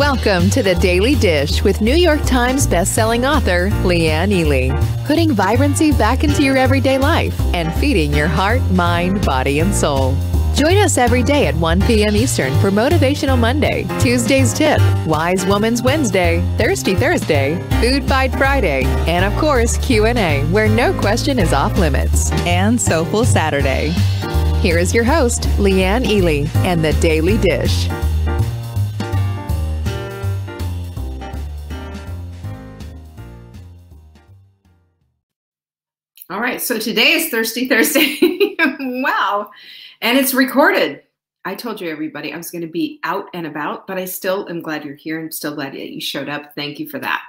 Welcome to the Daily Dish with New York Times bestselling author Leanne Ely. Putting vibrancy back into your everyday life and feeding your heart, mind, body, and soul. Join us every day at 1 p.m. Eastern for Motivational Monday, Tuesday's Tip, Wise Woman's Wednesday, Thirsty Thursday, Food Fight Friday, and of course Q&A, where no question is off limits, and Soulful Saturday. Here is your host, Leanne Ely, and the Daily Dish. All right, so today is Thirsty Thursday. Wow. And it's recorded. I told you, everybody, I was going to be out and about, but I still am glad you're here. I'm still glad that you showed up. Thank you for that.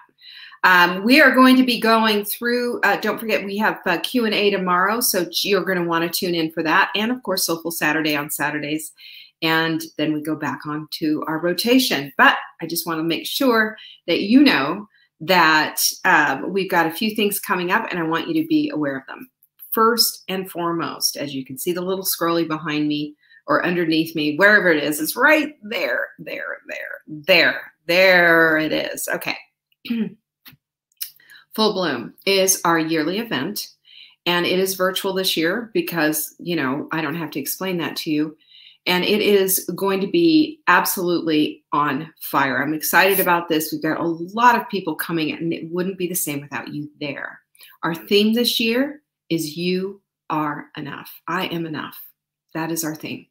We are going to be going through, don't forget, we have Q&A tomorrow, so you're going to want to tune in for that. And, of course, Soulful Saturday on Saturdays. And then we go back on to our rotation. But I just want to make sure that you know that we've got a few things coming up, and I want you to be aware of them. First and foremost, as you can see the little scrolly behind me or underneath me, wherever it is, it's right there, there it is. Okay. Full Bloom is our yearly event, and it is virtual this year because, you know, I don't have to explain that to you. And it is going to be absolutely on fire. I'm excited about this. We've got a lot of people coming, and it wouldn't be the same without you there. Our theme this year is You Are Enough. I am enough. That is our theme.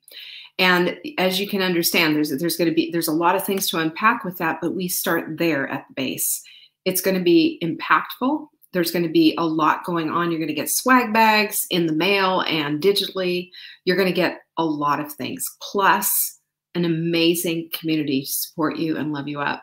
And as you can understand, there's a lot of things to unpack with that, but we start there at the base. It's going to be impactful. There's going to be a lot going on. You're going to get swag bags in the mail and digitally. You're going to get a lot of things, plus an amazing community to support you and love you up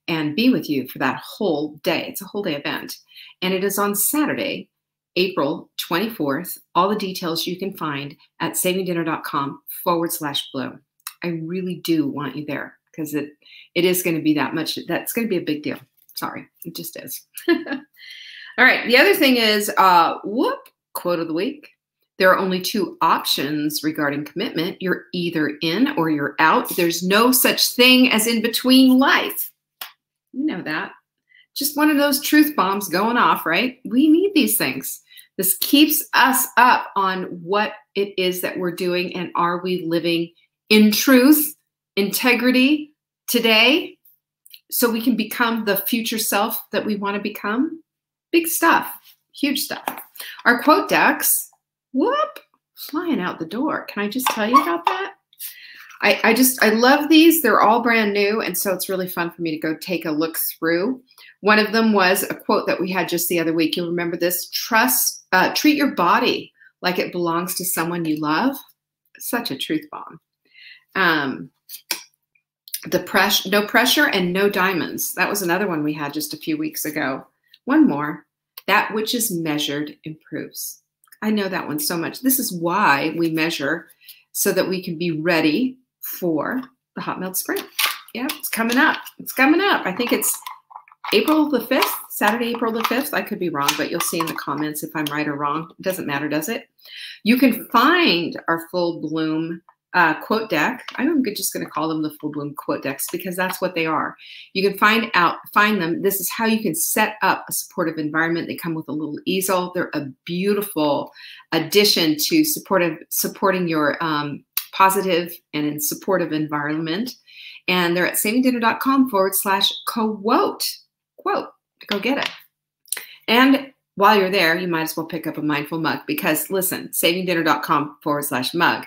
and be with you for that whole day. It's a whole day event. And it is on Saturday, April 24th. All the details you can find at savingdinner.com/bloom. I really do want you there because it is going to be that much. That's going to be a big deal. Sorry, it just is. All right. The other thing is, quote of the week. There are only two options regarding commitment. You're either in or you're out. There's no such thing as in between life. You know that. Just one of those truth bombs going off, right? We need these things. This keeps us up on what it is that we're doing, and are we living in truth, integrity today, so we can become the future self that we want to become? Big stuff, huge stuff. Our quote decks, flying out the door. Can I just tell you about that? I love these. They're all brand new, and so it's really fun for me to go take a look through. One of them was a quote that we had just the other week. You'll remember this: treat your body like it belongs to someone you love. Such a truth bomb. No pressure and no diamonds. That was another one we had just a few weeks ago. One more. That which is measured improves. I know that one so much. This is why we measure, so that we can be ready for the hot melt spring. Yeah, it's coming up. It's coming up. I think it's April the 5th, Saturday, April the 5th. I could be wrong, but you'll see in the comments if I'm right or wrong. It doesn't matter, does it? You can find our Full Bloom quote deck. I'm just going to call them the Full Bloom quote decks because that's what they are. You can find them. This is how you can set up a supportive environment. They come with a little easel. They're a beautiful addition to supporting your positive and supportive environment. And they're at savingdinner.com/quote. Go get it. And while you're there, you might as well pick up a mindful mug because, listen, savingdinner.com/mug.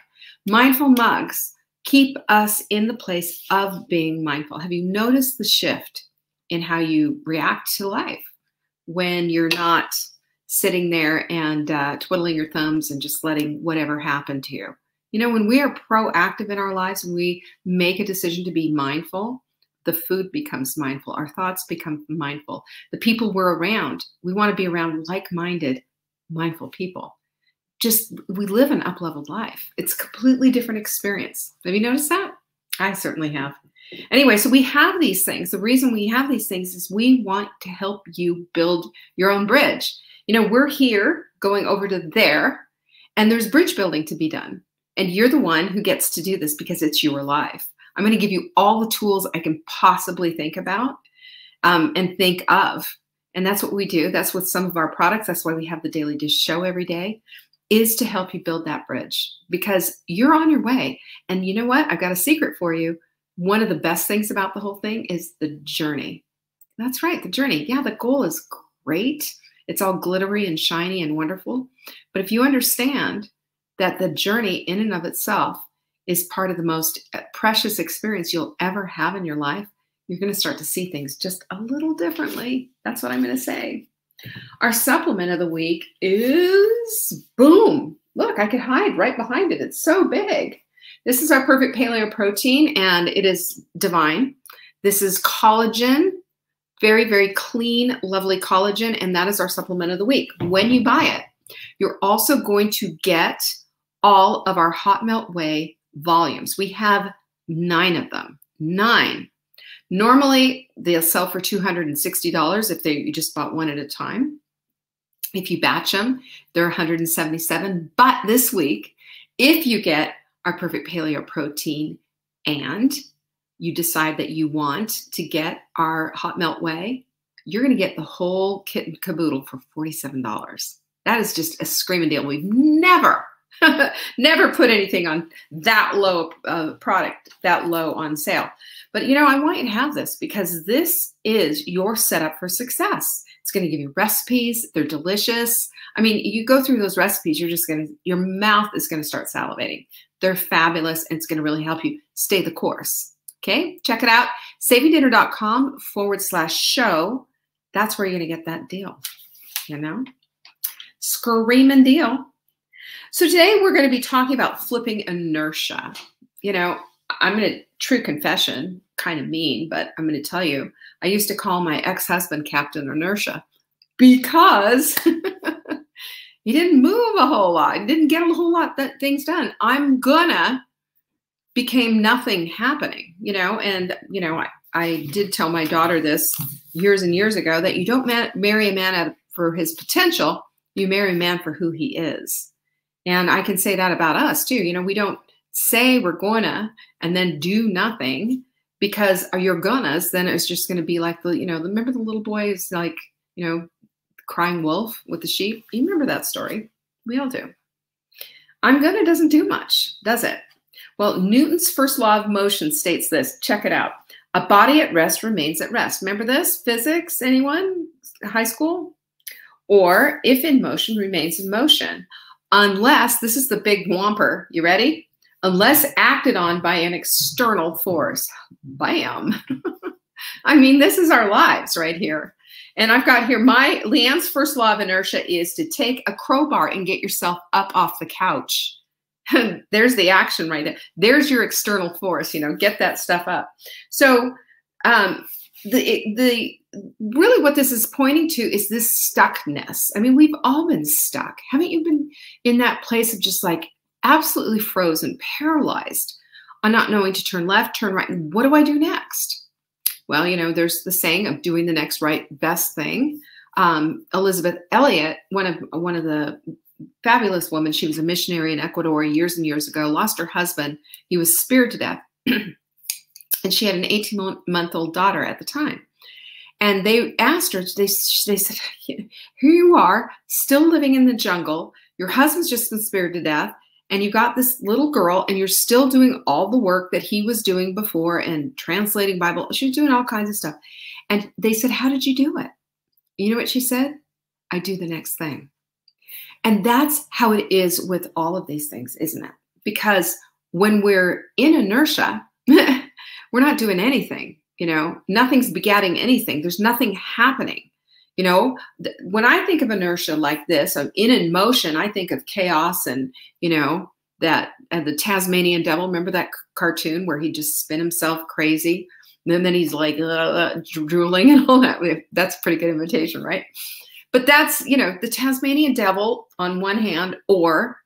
Mindful mugs keep us in the place of being mindful. Have you noticed the shift in how you react to life when you're not sitting there and twiddling your thumbs and just letting whatever happen to you? You know, when we are proactive in our lives and we make a decision to be mindful, the food becomes mindful. Our thoughts become mindful. The people we're around, we want to be around like-minded, mindful people. We live an up-leveled life. It's a completely different experience. Have you noticed that? I certainly have. Anyway, so we have these things. The reason we have these things is we want to help you build your own bridge. You know, we're here going over to there, and there's bridge building to be done. And you're the one who gets to do this because it's your life. I'm going to give you all the tools I can possibly think about and think of. And that's what we do. That's with some of our products. That's why we have the Daily Dish show every day, is to help you build that bridge, because you're on your way. And you know what? I've got a secret for you. One of the best things about the whole thing is the journey. That's right, the journey. Yeah, the goal is great. It's all glittery and shiny and wonderful. But if you understand that the journey in and of itself is part of the most precious experience you'll ever have in your life, you're going to start to see things just a little differently. That's what I'm going to say. Our supplement of the week is, boom, look, I could hide right behind it. It's so big. This is our Perfect Paleo Protein, and it is divine. This is collagen, very, very clean, lovely collagen, and that is our supplement of the week. When you buy it, you're also going to get all of our Hot Melt Whey volumes. We have 9 of them, 9. Normally, they'll sell for $260 if you just bought one at a time. If you batch them, they're $177. But this week, if you get our Perfect Paleo Protein and you decide that you want to get our Hot Melt Whey, you're going to get the whole kit and caboodle for $47. That is just a screaming deal. We've never put anything on that low product, that low on sale. But, you know, I want you to have this because this is your setup for success. It's going to give you recipes. They're delicious. I mean, you go through those recipes, your mouth is going to start salivating. They're fabulous, and it's going to really help you stay the course. Okay, check it out. SavingDinner.com/show. That's where you're going to get that deal. You know, screaming deal. So today we're going to be talking about flipping inertia. You know, true confession, kind of mean, but I'm going to tell you, I used to call my ex-husband Captain Inertia because he didn't move a whole lot. He didn't get a whole lot of things done. Became nothing happening, you know, and, you know, I did tell my daughter this years and years ago, that you don't marry a man for his potential, you marry a man for who he is. And I can say that about us too. You know, we don't say we're gonna and then do nothing, because you're gonna's, then it's just going to be like the, you know, remember the little boy is like, you know, crying wolf with the sheep. You remember that story? We all do. I'm gonna doesn't do much, does it? Well, Newton's first law of motion states this. Check it out. A body at rest remains at rest. Remember this? Physics, anyone? High school? Or if in motion, remains in motion. Unless, this is the big whomper. You ready? Unless acted on by an external force. Bam. I mean, this is our lives right here. And I've got here Leanne's first law of inertia is to take a crowbar and get yourself up off the couch. There's the action right there. There's your external force, you know, get that stuff up. So really what this is pointing to is this stuckness. I mean, we've all been stuck. Haven't you been in that place of just like absolutely frozen, paralyzed on not knowing to turn left, turn right, and what do I do next? Well, you know, there's the saying of doing the next right best thing. Elizabeth Elliott, one of the fabulous women, she was a missionary in Ecuador years and years ago, lost her husband. He was speared to death. And she had an 18-month-old daughter at the time. And they asked her, they said, here you are, still living in the jungle. Your husband's just been speared to death. And you got this little girl, and you're still doing all the work that he was doing before and translating Bible. She was doing all kinds of stuff. And they said, how did you do it? You know what she said? I do the next thing. And that's how it is with all of these things, isn't it? Because when we're in inertia, we're not doing anything, you know, nothing's begetting anything. There's nothing happening. You know, when I think of inertia like this, I'm in motion, I think of chaos and, you know, that the Tasmanian devil, remember that cartoon where he just spin himself crazy? And then he's like drooling and all that. That's a pretty good imitation, right? But that's, you know, the Tasmanian devil on one hand, or,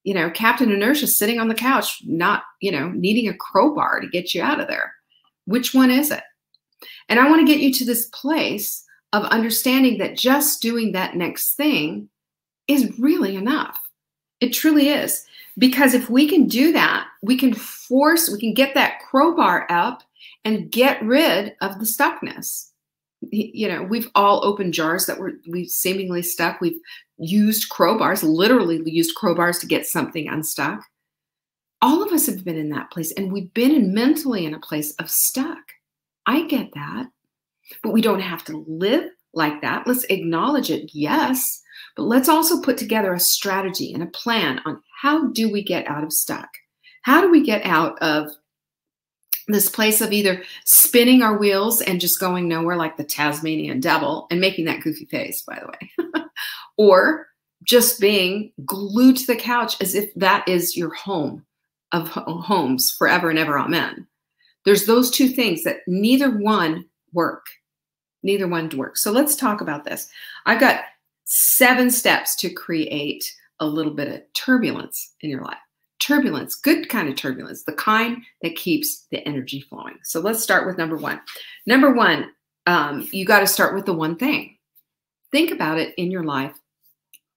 you know, Captain Inertia sitting on the couch, not, you know, needing a crowbar to get you out of there. Which one is it? And I want to get you to this place of understanding that just doing that next thing is really enough. It truly is. Because if we can do that, we can get that crowbar up and get rid of the stuckness. You know, we've all opened jars that we've seemingly stuck. We've used crowbars, literally used crowbars to get something unstuck. All of us have been in that place, and we've been mentally in a place of stuck. I get that, but we don't have to live like that. Let's acknowledge it, yes, but let's also put together a strategy and a plan on how do we get out of stuck? How do we get out of this place of either spinning our wheels and just going nowhere like the Tasmanian devil and making that goofy face, by the way, or just being glued to the couch as if that is your home of homes forever and ever, amen. There's those two things that neither one work. Neither one works. So let's talk about this. I've got 7 steps to create a little bit of turbulence in your life. Turbulence, good kind of turbulence, the kind that keeps the energy flowing. So let's start with number 1. Number 1, you got to start with the one thing. Think about it in your life.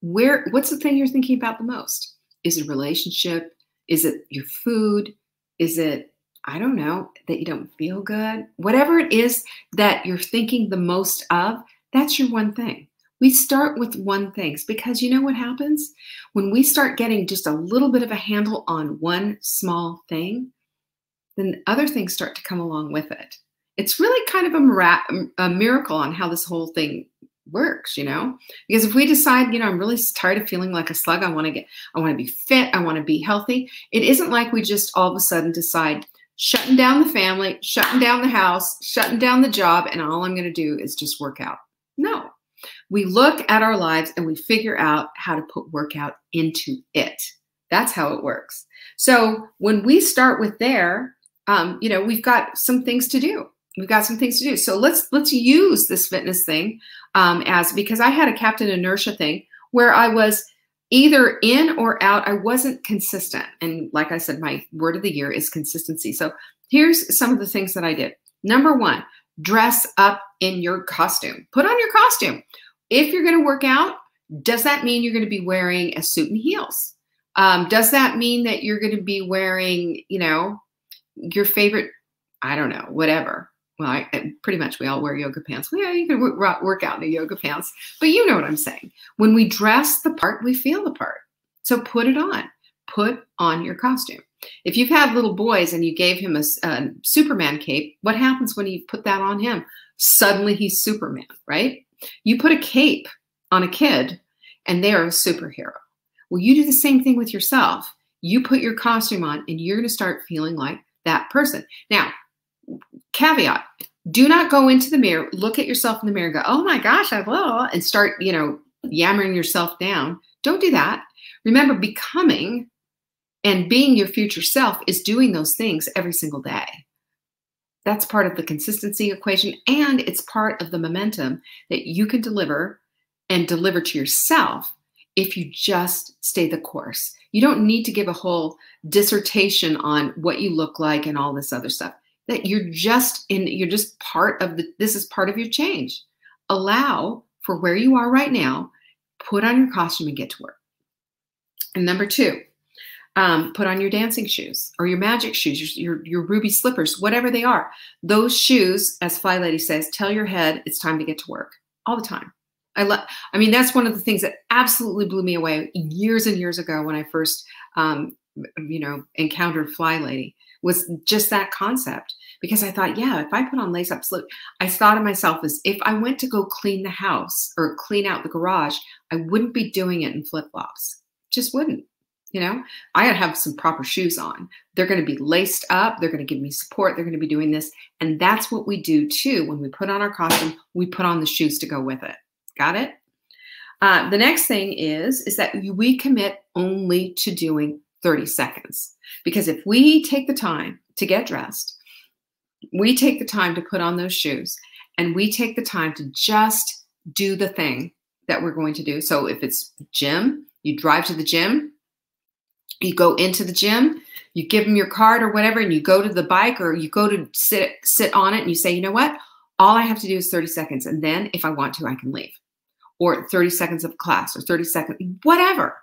What's the thing you're thinking about the most? Is it a relationship? Is it your food? Is it, I don't know, that you don't feel good? Whatever it is that you're thinking the most of, that's your one thing. We start with one thing because you know what happens? When we start getting just a little bit of a handle on one small thing, then other things start to come along with it. It's really kind of a miracle on how this whole thing works, you know? Because if we decide, you know, I'm really tired of feeling like a slug, I want to be fit, I want to be healthy. It isn't like we just all of a sudden decide shutting down the family, shutting down the house, shutting down the job, and all I'm going to do is just work out. No. We look at our lives and we figure out how to put workout into it. That's how it works. So when we start with there, you know, we've got some things to do. We've got some things to do. So let's use this fitness thing because I had a Captain Inertia thing where I was either in or out. I wasn't consistent. And like I said, my word of the year is consistency. So here's some of the things that I did. Number 1, dress up in your costume. Put on your costume. If you're going to work out, does that mean you're going to be wearing a suit and heels? Does that mean that you're going to be wearing, you know, your favorite, I don't know, whatever. Well, pretty much we all wear yoga pants. Well, yeah, you can work out in the yoga pants, but you know what I'm saying. When we dress the part, we feel the part. So put it on. Put on your costume. If you've had little boys and you gave him a Superman cape, what happens when you put that on him? Suddenly he's Superman, right? You put a cape on a kid and they are a superhero. Well, you do the same thing with yourself. You put your costume on and you're going to start feeling like that person. Now, caveat, do not go into the mirror, look at yourself in the mirror and go, oh my gosh, I will, and start, you know, yammering yourself down. Don't do that. Remember, becoming and being your future self is doing those things every single day. That's part of the consistency equation, and it's part of the momentum that you can deliver and deliver to yourself if you just stay the course. You don't need to give a whole dissertation on what you look like and all this other stuff. That you're just part of this is part of your change. Allow for where you are right now, put on your costume and get to work. And number 2, put on your dancing shoes or your magic shoes, your ruby slippers, whatever they are. Those shoes, as Fly Lady says, tell your head it's time to get to work all the time. I mean, that's one of the things that absolutely blew me away years and years ago when I first, you know, encountered Fly Lady, was just that concept. Because I thought, yeah, if I put on lace-up slip, I thought of myself as if I went to go clean the house or clean out the garage, I wouldn't be doing it in flip-flops. Just wouldn't. You know, I gotta have some proper shoes on. They're going to be laced up. They're going to give me support. They're going to be doing this. And that's what we do too. When we put on our costume, we put on the shoes to go with it. Got it? The next thing is that we commit only to doing 30 seconds. Because if we take the time to get dressed, we take the time to put on those shoes, and we take the time to just do the thing that we're going to do. So if it's gym, you drive to the gym, you go into the gym, you give them your card or whatever, and you go to the bike or you go to sit on it and you say, you know what? All I have to do is 30 seconds. And then if I want to, I can leave. Or 30 seconds of class or 30 seconds, whatever.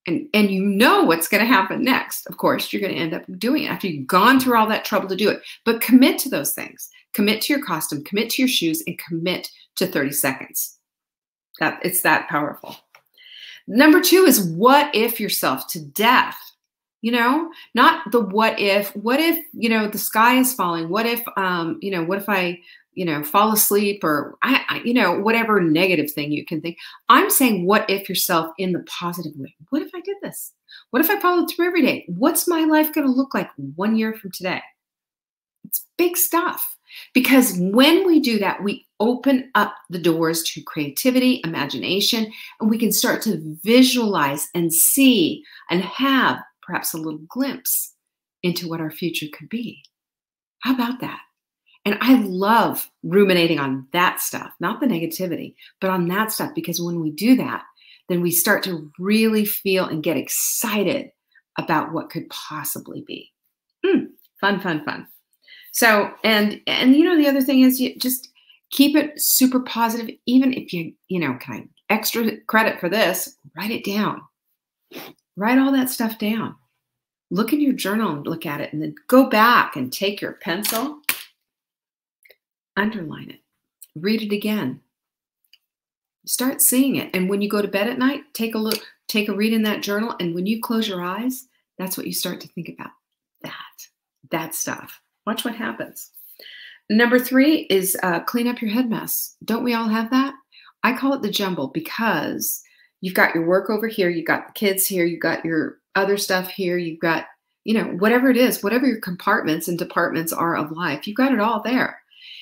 And you know what's going to happen next. Of course, you're going to end up doing it after you've gone through all that trouble to do it. But commit to those things. Commit to your costume, commit to your shoes, and commit to 30 seconds. It's that powerful. Number 2 is what if yourself to death. Not the what if, the sky is falling? What if, what if I, fall asleep, or whatever negative thing you can think. I'm saying what if yourself in the positive way. What if I did this? What if I followed through every day? What's my life going to look like 1 year from today? It's big stuff, because when we do that, we open up the doors to creativity, imagination, and we can start to visualize and see and have perhaps a little glimpse into what our future could be. How about that? And I love ruminating on that stuff, not the negativity, but on that stuff, because when we do that, then we start to really feel and get excited about what could possibly be. Fun, fun, fun. So, and the other thing is, you just keep it super positive. Even if can I extra credit for this, write it down. Write all that stuff down. Look in your journal and look at it, and then go back and take your pencil, underline it, read it again. Start seeing it. And when you go to bed at night, take a read in that journal. And when you close your eyes, that's what you start to think about. That stuff. Watch what happens. Number 3 is clean up your head mess. Don't we all have that? I call it the jumble, because you've got your work over here, you've got the kids here, you've got your other stuff here, you've got, whatever it is, whatever your compartments and departments are of life, you've got it all there.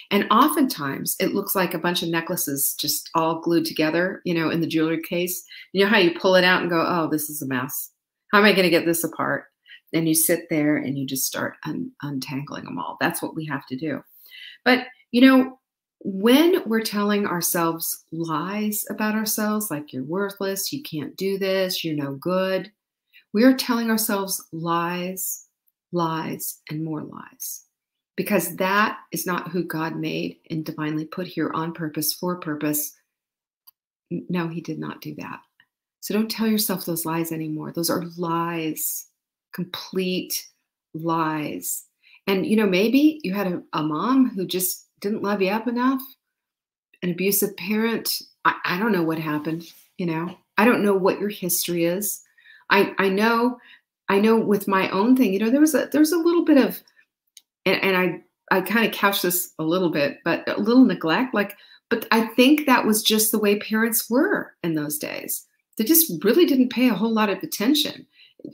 And oftentimes it looks like a bunch of necklaces just all glued together, in the jewelry case. You know how you pull it out and go, oh, this is a mess. How am I going to get this apart? And you sit there and you just start untangling them all. That's what we have to do. But, when we're telling ourselves lies about ourselves, like you're worthless, you can't do this, you're no good, we are telling ourselves lies, lies, and more lies. Because that is not who God made and divinely put here on purpose, for purpose. No, he did not do that. So don't tell yourself those lies anymore. Those are lies, complete lies. And, maybe you had a mom who just didn't love you up enough, an abusive parent. I don't know what happened. I don't know what your history is. I know with my own thing, there was a little bit of, and I kind of couch this a little bit, but a little neglect, but I think that was just the way parents were in those days. They just really didn't pay a whole lot of attention,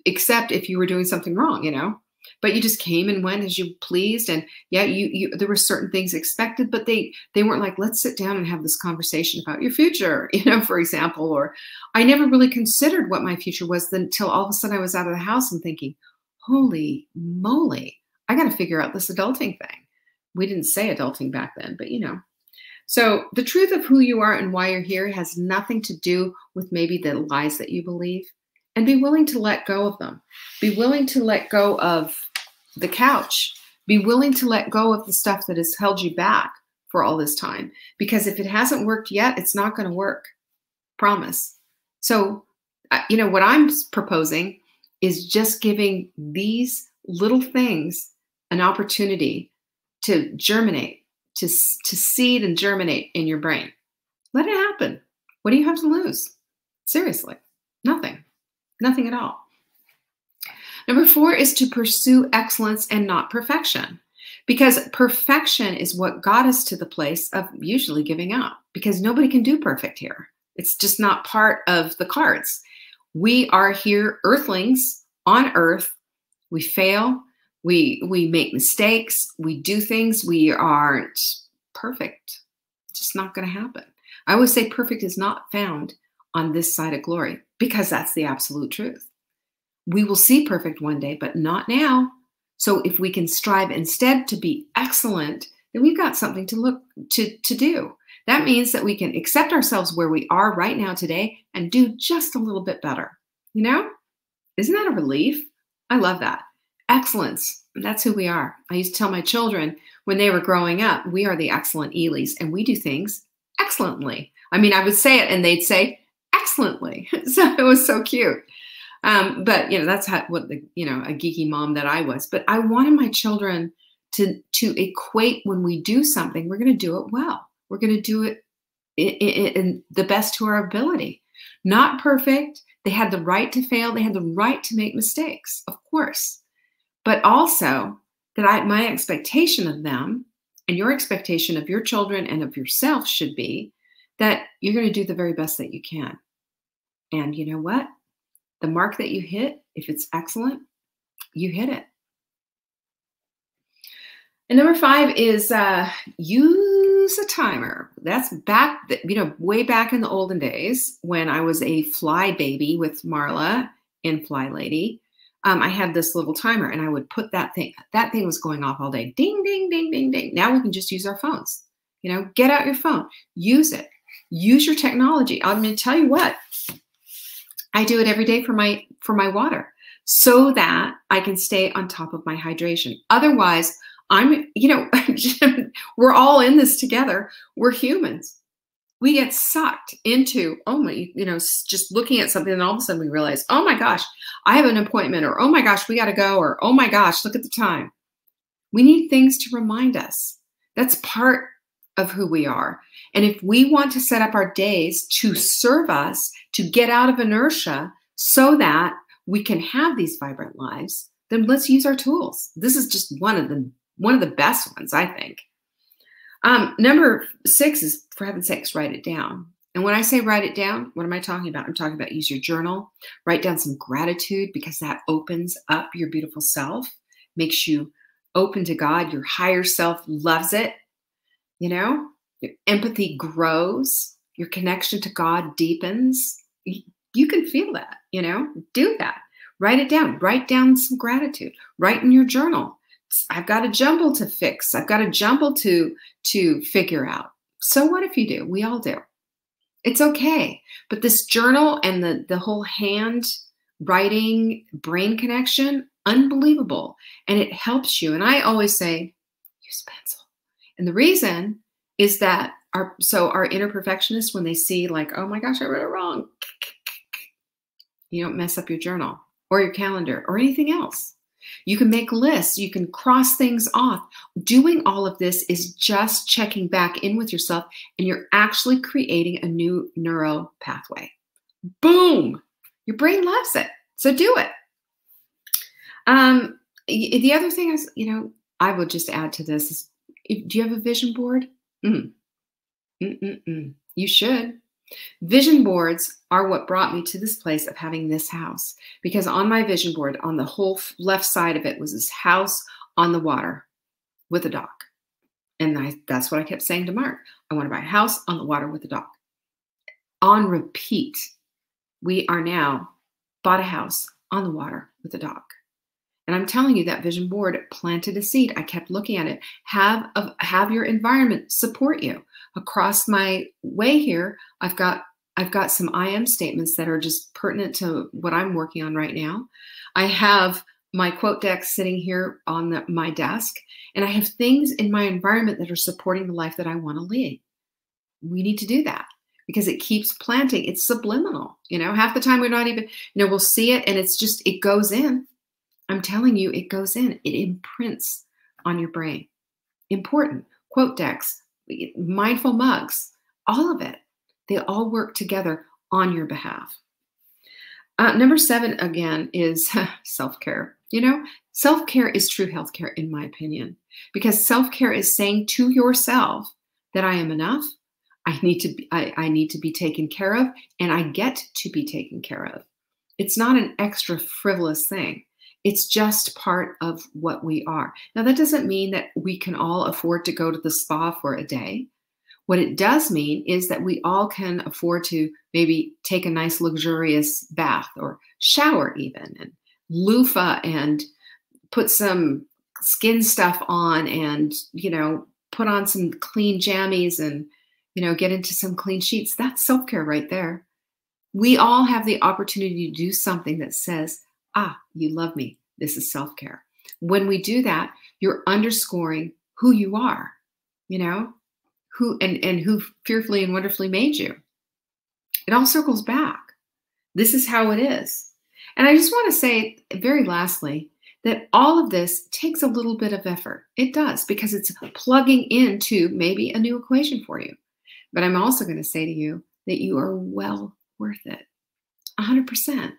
except if you were doing something wrong, but you just came and went as you pleased. And yeah, there were certain things expected, but they weren't like, let's sit down and have this conversation about your future, for example. Or I never really considered what my future was until all of a sudden I was out of the house and thinking, holy moly, I got to figure out this adulting thing. We didn't say adulting back then, but So the truth of who you are and why you're here has nothing to do with maybe the lies that you believe. And be willing to let go of them. Be willing to let go of the couch. Be willing to let go of the stuff that has held you back for all this time. Because if it hasn't worked yet, it's not going to work. Promise. So, what I'm proposing is just giving these little things an opportunity to germinate, to seed and germinate in your brain. Let it happen. What do you have to lose? Seriously, nothing. Nothing at all. Number 4 is to pursue excellence and not perfection. Because perfection is what got us to the place of usually giving up. Because nobody can do perfect here. It's just not part of the cards. We are here, earthlings, on earth. We fail. We make mistakes. We do things. We aren't perfect. It's just not going to happen. I always say perfect is not found on this side of glory, because that's the absolute truth. We will see perfect one day, but not now. So if we can strive instead to be excellent, then we've got something to look to do. That means that we can accept ourselves where we are right now today and do just a little bit better. Isn't that a relief? I love that. Excellence. That's who we are. I used to tell my children when they were growing up, we are the excellent Elis, and we do things excellently. I mean, I would say it and they'd say, excellently. So it was so cute. But that's what a geeky mom that I was. But I wanted my children to equate when we do something, we're going to do it well. We're going to do it in the best to our ability. Not perfect. They had the right to fail. They had the right to make mistakes, of course. But also that my expectation of them and your expectation of your children and of yourself should be that you're going to do the very best that you can. And you know what? The mark that you hit, if it's excellent, you hit it. And number 5 is use a timer. That's back, way back in the olden days when I was a fly baby with Marla in Fly Lady. I had this little timer and I would put that thing was going off all day. Ding, ding, ding, ding, ding. Now we can just use our phones. Get out your phone, use it, use your technology. I'm going to tell you what, I do it every day for my water so that I can stay on top of my hydration. Otherwise, we're all in this together. We're humans. We get sucked into, just looking at something and all of a sudden we realize, oh my gosh, I have an appointment, or oh my gosh, we got to go, or oh my gosh, look at the time. We need things to remind us. That's part of who we are. And if we want to set up our days to serve us, to get out of inertia so that we can have these vibrant lives, then let's use our tools. This is just one of the best ones, I think. Number 6 is, for heaven's sakes, write it down. And when I say write it down, what am I talking about? I'm talking about use your journal, write down some gratitude, because that opens up your beautiful self, makes you open to God. Your higher self loves it. Your empathy grows. Your connection to God deepens. You can feel that, do that. Write it down. Write down some gratitude. Write in your journal. I've got a jumble to fix. I've got a jumble to figure out. So what if you do? We all do. It's okay. But this journal and the whole hand writing brain connection, unbelievable. And it helps you. And I always say, use a pencil. And the reason is that our inner perfectionists, when they see like, oh my gosh, I wrote it wrong, you don't mess up your journal or your calendar or anything else. You can make lists. You can cross things off. Doing all of this is just checking back in with yourself, and you're actually creating a new neuro pathway. Boom! Your brain loves it. So do it. The other thing is, I will just add to this is, do you have a vision board? You should. Vision boards are what brought me to this place of having this house, because on my vision board, on the whole left side of it, was this house on the water with a dock. And that's what I kept saying to Mark. I want to buy a house on the water with a dock. On repeat, we are now bought a house on the water with a dock. And I'm telling you, that vision board planted a seed. I kept looking at it. Have your environment support you. Across my way here, I've got some I am statements that are just pertinent to what I'm working on right now. I have my quote deck sitting here on my desk, and I have things in my environment that are supporting the life that I want to lead. We need to do that because it keeps planting. It's subliminal. Half the time we're not even, we'll see it and it's just, it goes in. I'm telling you, it goes in. It imprints on your brain. Important. Quote decks, mindful mugs, all of it. They all work together on your behalf. Number 7, again, is self-care. Self-care is true healthcare, in my opinion, because self-care is saying to yourself that I am enough. I need to be taken care of, and I get to be taken care of. It's not an extra frivolous thing. It's just part of what we are. Now, that doesn't mean that we can all afford to go to the spa for a day. What it does mean is that we all can afford to maybe take a nice luxurious bath or shower even, and loofah and put some skin stuff on and, put on some clean jammies and, get into some clean sheets. That's self-care right there. We all have the opportunity to do something that says, you love me. This is self-care. When we do that, you're underscoring who you are, who fearfully and wonderfully made you. It all circles back. This is how it is. And I just want to say, very lastly, that all of this takes a little bit of effort. It does, because it's plugging into maybe a new equation for you. But I'm also going to say to you that you are well worth it, 100%.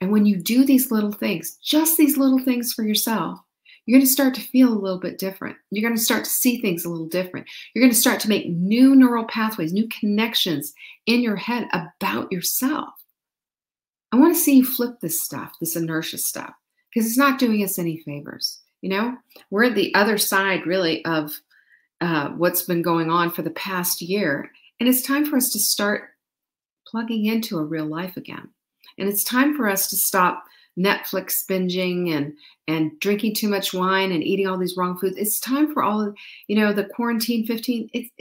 And when you do these little things, just these little things for yourself, you're going to start to feel a little bit different. You're going to start to see things a little different. You're going to start to make new neural pathways, new connections in your head about yourself. I want to see you flip this stuff, this inertia stuff, because it's not doing us any favors. You know, we're at the other side, really, of what's been going on for the past year. And it's time for us to start plugging into a real life again. And it's time for us to stop Netflix binging and drinking too much wine and eating all these wrong foods. It's time for all of, the quarantine 15. We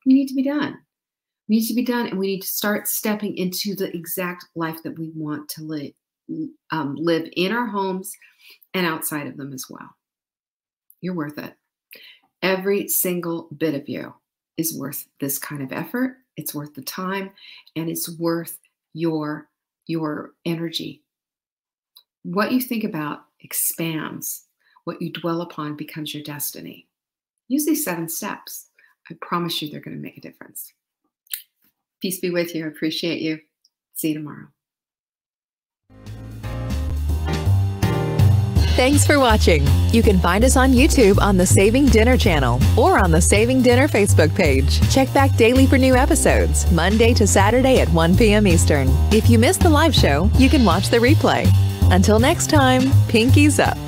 need to be done. We need to be done, and we need to start stepping into the exact life that we want to live in our homes and outside of them as well. You're worth it. Every single bit of you is worth this kind of effort. It's worth the time, and it's worth your energy. What you think about expands. What you dwell upon becomes your destiny. Use these 7 steps. I promise you they're going to make a difference. Peace be with you. I appreciate you. See you tomorrow. Thanks for watching. You can find us on YouTube on the Saving Dinner channel or on the Saving Dinner Facebook page. Check back daily for new episodes, Monday to Saturday at 1 p.m. Eastern. If you missed the live show, you can watch the replay. Until next time, pinkies up.